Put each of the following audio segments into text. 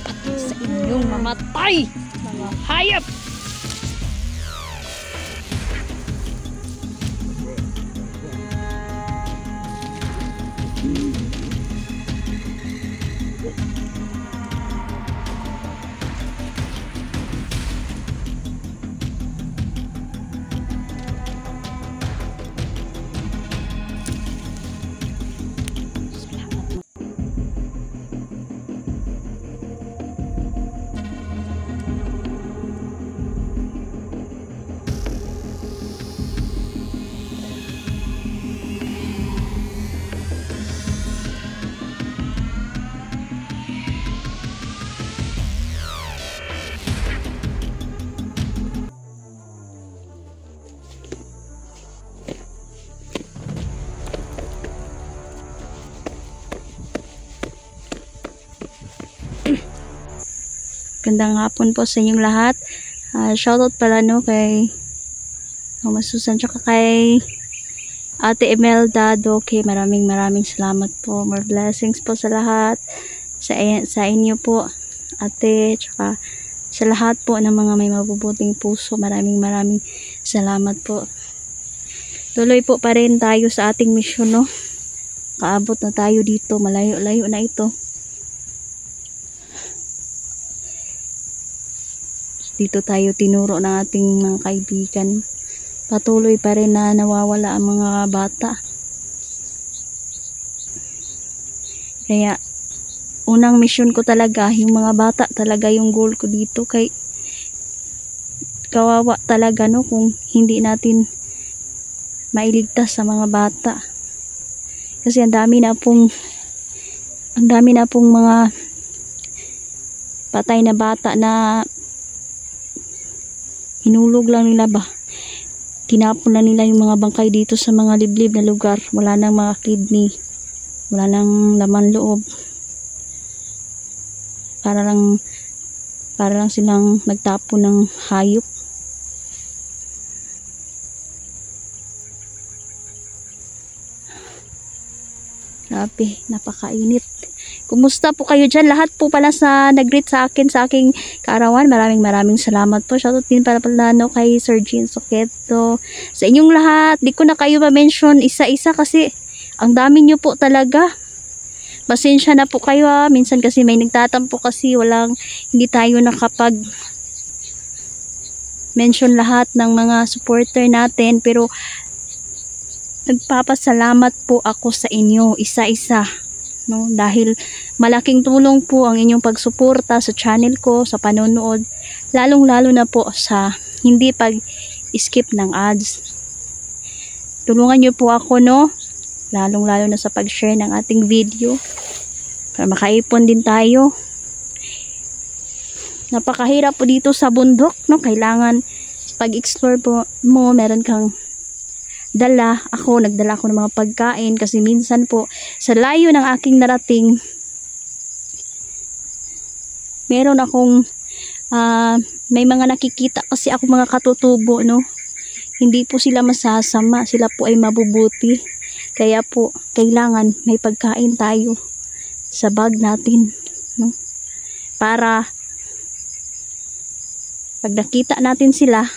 Pati sa inyong mamatay, mga hayop! Gandang hapon po sa inyong lahat. Shoutout pala kay Mama Susan tsaka kay Ate Imelda Doke. Maraming salamat po. More blessings po sa lahat. Sa inyo po, ate, tsaka sa lahat po ng mga may mabubuting puso. Maraming salamat po. Tuloy po pa rin tayo sa ating misyon, no? Kaabot na tayo dito. Malayo-layo na ito. Dito tayo tinuro ng ating mga kaibigan. Patuloy pa rin na nawawala ang mga bata. Kaya, unang mission ko talaga, yung mga bata talaga yung goal ko dito. Kay kawawa talaga, no, kung hindi natin mailigtas sa mga bata. Kasi ang dami na pong mga patay na bata na hinulog lang nila ba. Tinapon na nila yung mga bangkay dito sa mga liblib na lugar. Wala nang mga kidney. Wala nang laman loob. Para lang silang nagtapon ng hayop. Grabe, napakainit. Kumusta po kayo dyan? Lahat po pala sa nag-greet sa akin sa aking kaarawan. Maraming salamat po. Shoutout din pala kay Sir Jean Soqueto. Sa inyong lahat, di ko na kayo ma-mention isa-isa kasi ang dami nyo po talaga. Pasensya na po kayo ha. Minsan kasi may nagtatampo kasi hindi tayo nakapag-mention lahat ng mga supporter natin. Pero nagpapasalamat po ako sa inyo isa-isa. No, dahil malaking tulong po ang inyong pagsuporta sa channel ko, sa panonood, lalong-lalo na po sa hindi pag-skip ng ads. Tulungan niyo po ako, no, lalong-lalo na sa pag-share ng ating video para makaipon din tayo. Napakahirap po dito sa bundok, no, kailangan pag-explore po mo, meron kang nagdala ako ng mga pagkain kasi minsan po sa layo ng aking narating meron akong may mga nakikita kasi ako mga katutubo, no, hindi po sila masasama, sila po ay mabubuti, kaya po kailangan may pagkain tayo sa bag natin, no, para pag nakita natin sila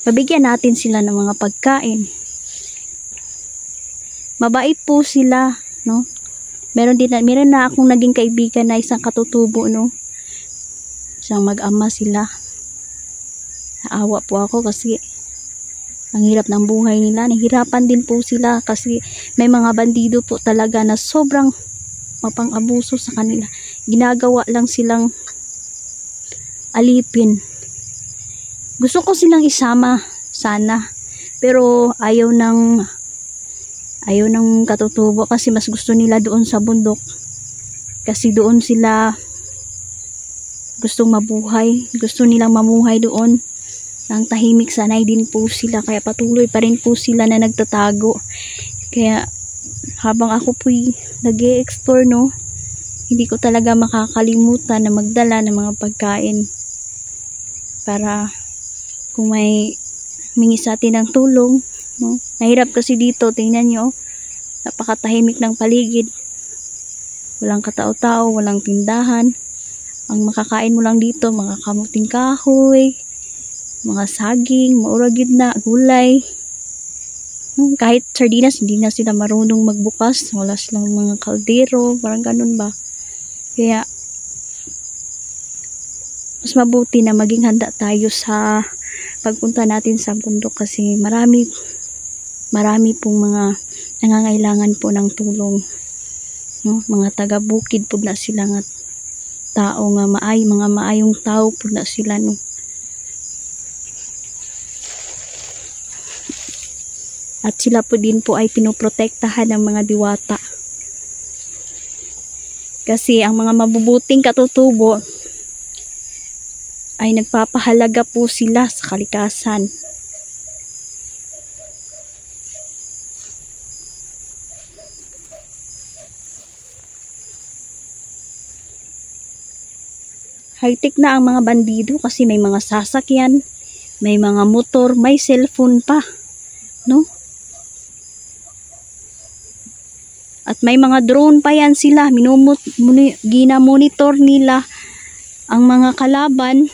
mabigyan natin sila ng mga pagkain. Mabait po sila, no? Meron na akong naging kaibigan na isang katutubo, no? Isang mag-ama sila. Naawa po ako kasi ang hirap ng buhay nila. Nahirapan din po sila kasi may mga bandido po talaga na sobrang mapang-abuso sa kanila. Ginagawa lang silang alipin. Gusto ko silang isama sana, pero ayaw ng katutubo kasi mas gusto nila doon sa bundok kasi doon sila gustong mabuhay, gusto nilang mamuhay doon ng tahimik. Sanay din po sila kaya patuloy pa rin po sila na nagtatago. Kaya habang ako po'y nag-e-explore, no, hindi ko talaga makakalimutan na magdala ng mga pagkain para kung may humingi sa atin ng tulong, no? Nahirap kasi dito, tingnan nyo, napakatahimik ng paligid, walang katao-tao, walang tindahan. Ang makakain mo lang dito mga kamuting kahoy, mga saging, maurag yun na gulay. Kahit sardinas, hindi na sila marunong magbukas, wala silang mga kaldero, parang ganun ba. Kaya mas mabuti na maging handa tayo sa pagpunta natin sa bundok kasi marami pong mga nangangailangan po ng tulong, no? Mga taga-bukid po na sila nga tao nga mga maayong tao po na sila, no? At sila po din po ay pinoprotektahan ng mga diwata. Kasi ang mga mabubuting katutubo ay nagpapahalaga po sila sa kalikasan. High-tech na ang mga bandido kasi may mga sasakyan, may mga motor, may cellphone pa, no? At may mga drone pa yan sila, gina-monitor nila ang mga kalaban,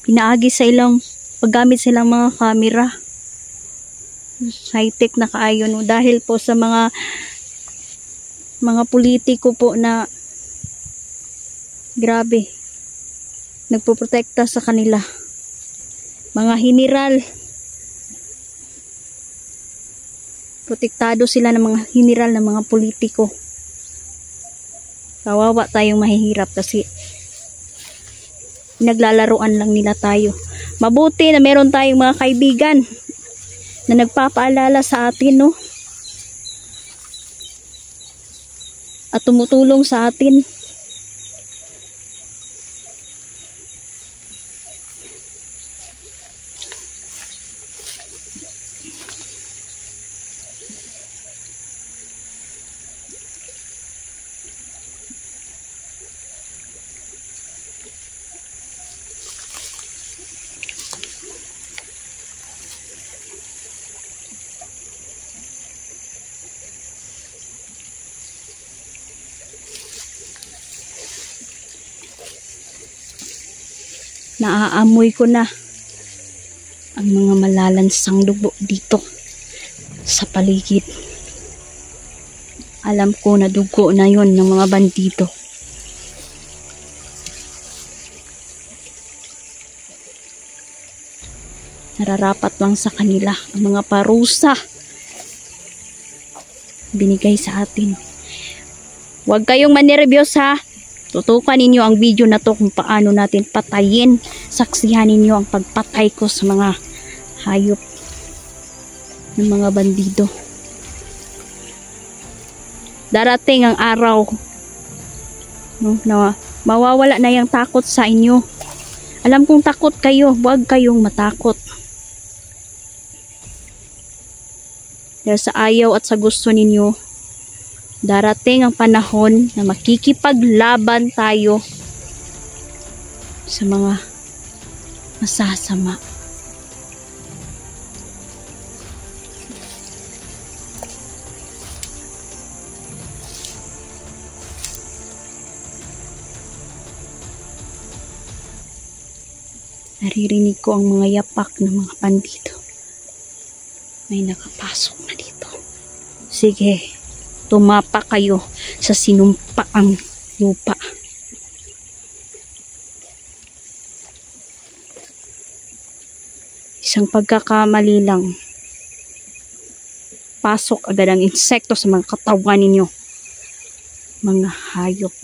pinaagi sa ilang paggamit sa ilang mga camera. High-tech na kaayo, no? Dahil po sa mga politiko po na grabe, nagpoprotekta sa kanila. Mga general, protektado sila ng mga general, ng mga politiko. Kawawa tayong mahihirap kasi naglalaruan lang nila tayo. Mabuti na meron tayong mga kaibigan na nagpapaalala sa atin, no? At tumutulong sa atin. Naaamoy ko na ang mga malalansang dugo dito sa paligid. Alam ko na dugo na yon ng mga bandido. Nararapat lang sa kanila ang mga parusa binigay sa atin. Huwag kayong manirebyos, ha. Tutukan ninyo ang video na to kung paano natin patayin. Saksihan ninyo ang pagpatay ko sa mga hayop ng mga bandido. Darating ang araw, no, na mawawala na yung takot sa inyo. Alam kong takot kayo, huwag kayong matakot. Dahil sa ayaw at sa gusto ninyo, darating ang panahon na makikipaglaban tayo sa mga masasama. Naririnig ko ang mga yapak ng mga bandido. May nakapasok na dito. Sige, tumapa kayo sa sinumpaang lupa. Isang pagkakamali lang, pasok agad ang insekto sa mga katawan ninyo. Mga hayop.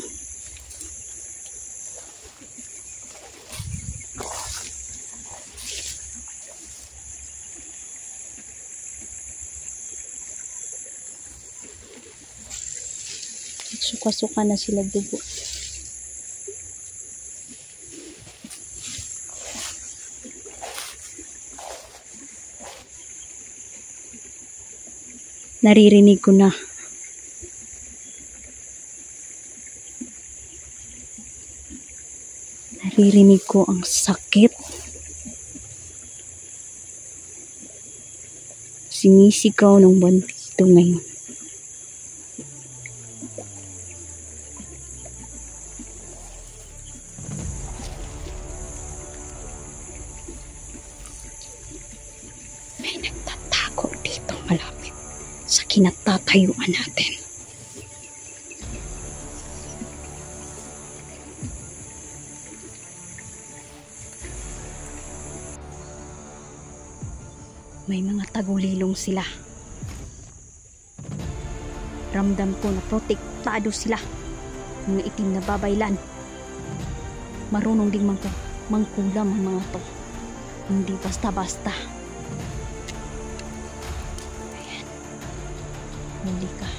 Suka-suka na sila dugo. Naririnig ko na Naririnig ko ang sakit. Sinisigaw ng bandito ngayon. May nagtatago dito malapit sa kinatatayuan natin. May mga tagulilong sila. Ramdam ko na protektado sila. Mga itim na babaylan. Marunong ding mangkulam ang mga to. Hindi basta-basta. Ayan. Huli ka.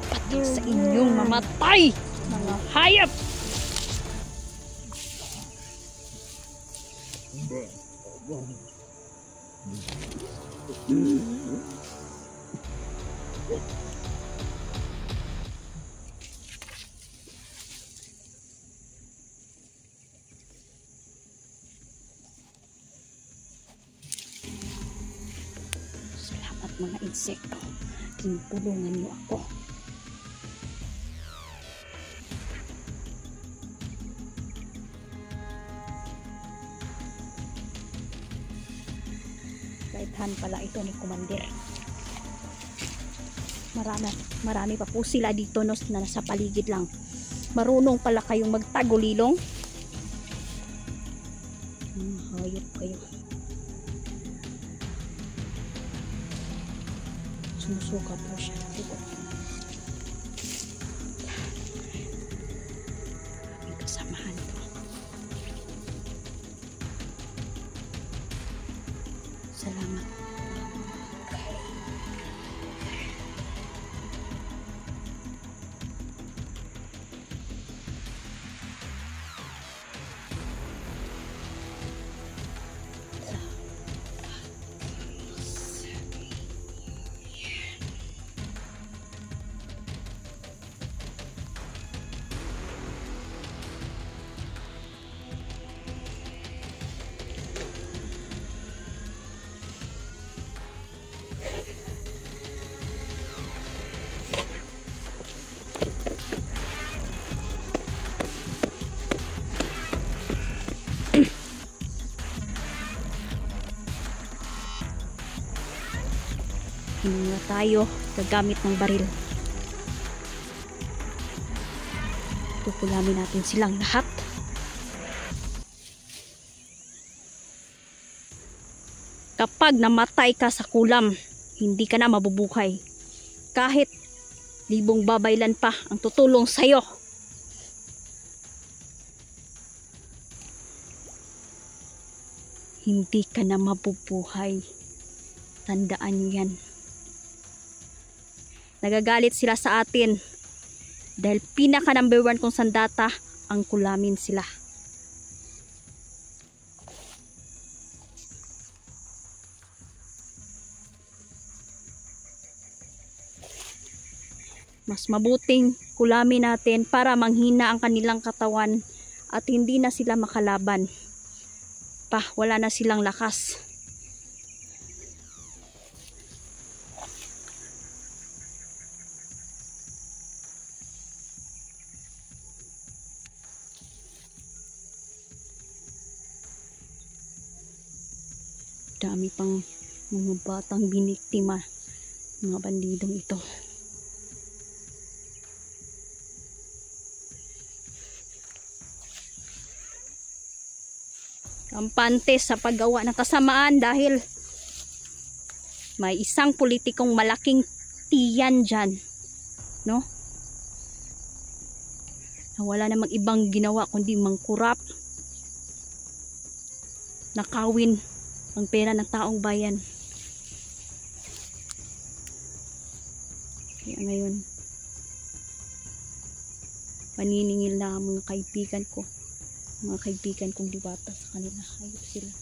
Pati sa inyong mamatay, mga hayop! Salamat mga insekto. Tinutulungan niyo ako. Kaithan pala ito ni Commander. Marami pa po sila dito na nasa paligid lang. Marunong pala kayong magtagulilong. Hayop kayo. Sumusuka po siya. May kasamahan ko. Salamat. Hindi na tayo gagamit ng baril. Kukulamin natin silang lahat. Kapag namatay ka sa kulam, hindi ka na mabubuhay. Kahit libong babaylan pa ang tutulong sa'yo. Hindi ka na mabubuhay. Tandaan niyo yan. Nagagalit sila sa atin dahil pinaka number 1 kong sandata ang kulamin sila. Mas mabuting kulamin natin para manghina ang kanilang katawan at hindi na sila makalaban. Wala na silang lakas. Dami pang mga batang biniktima, mga bandidong ito. Kampante sa paggawa ng kasamaan dahil may isang politikong malaking tiyan dyan, no? Na wala namang ibang ginawa kundi mangkurap, nakawin ang pera ng taong bayan. Kaya ngayon, paniningil na ang mga kaibigan ko. Mga kaibigan kong diwata sa kanila. Hayop sila.